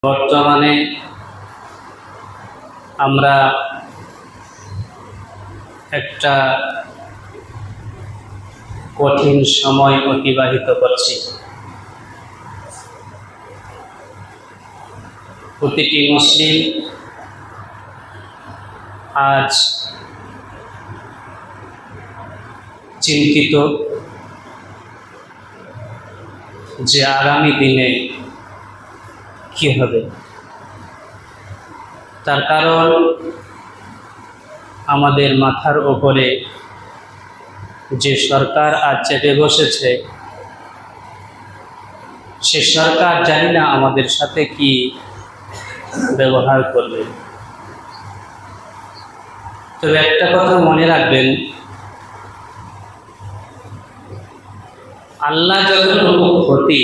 বর্তমানে আমরা একটা কঠিন সময় অতিবাহিত করছি। প্রতিটি মুসলিম আজ চিন্তিত যে আগামী দিনে কি হবে। তার কারণ আমাদের মাথার উপরে যে সরকার আজ চেপে বসেছে, সে সরকার জানি না আমাদের সাথে কি ব্যবহার করবে। তবে একটা কথা মনে রাখবেন, আল্লাহ যতটুকু ক্ষতি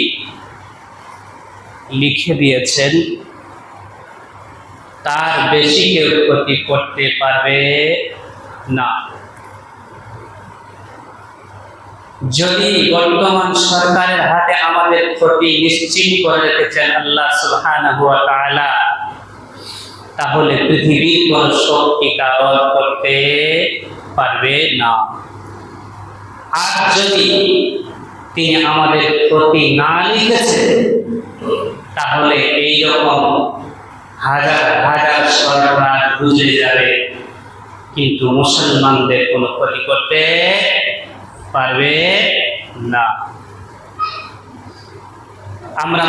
লিখে দিয়েছেন তার বেশি কেউ ক্ষতি করতে পারবে না। যদি বর্তমান সরকারের হাতে আমাদের ক্ষতি নিশ্চিত করে রেখেছেন আল্লাহ সুবহানাহু ওয়া তাআলা, তাহলে পৃথিবীর কোন শক্তি কারণ করতে পারবে না। আর যদি তিনি আমাদের ক্ষতি না লিখেছেন, তাহলে এইরকম হাজার হাজার সরকার বুঝে যাবে, কিন্তু মুসলমানদের কোনো ক্ষতি করতে পারবে না। আমরা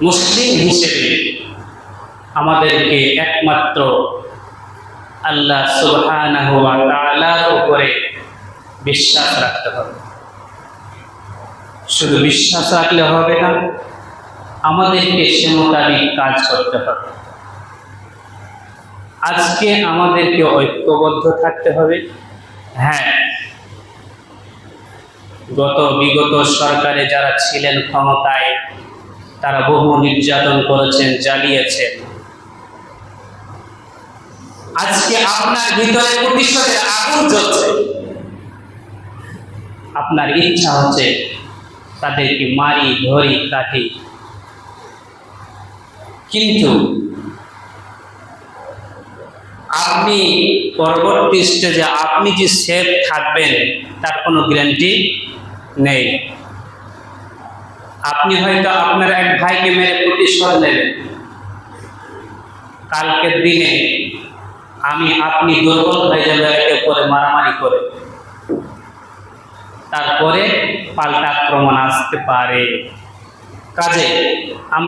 মুসলিম হিসেবে আমাদেরকে একমাত্র আল্লাহ সুবহানাহু ওয়া তাআলার উপরে বিশ্বাস রাখতে হবে। শুধু বিশ্বাস রাখলে হবে না, আমাদেরকে সে মোতাবেক কাজ করতে হবে। আজকে আমাদেরকে ঐক্যবদ্ধ থাকতে হবে। হ্যাঁ, বিগত সরকারে যারা ছিলেন ক্ষমতায়, তারা বহু নির্যাতন করেছেন, জ্বালিয়েছেন। আজকে আপনার ভিতরে প্রতিশোধের আগুন জ্বলছে, আপনার ইচ্ছা হচ্ছে তাদেরকে মারি, ধরি, কাটি। কিন্তু আপনি পরবর্তী স্টেজে আপনি যে সেফ থাকবেন তার কোনো গ্যারান্টি নেই। আপনি হয়তো আপনার এক ভাইকে মেরে প্রতিশোধ নেবেন, কালকের দিনে আপনি দুর্বল হয়ে যাবে একে পরে মারামারি করে, তারপরে পাল্টা আক্রমণ আসতে পারে। কাজে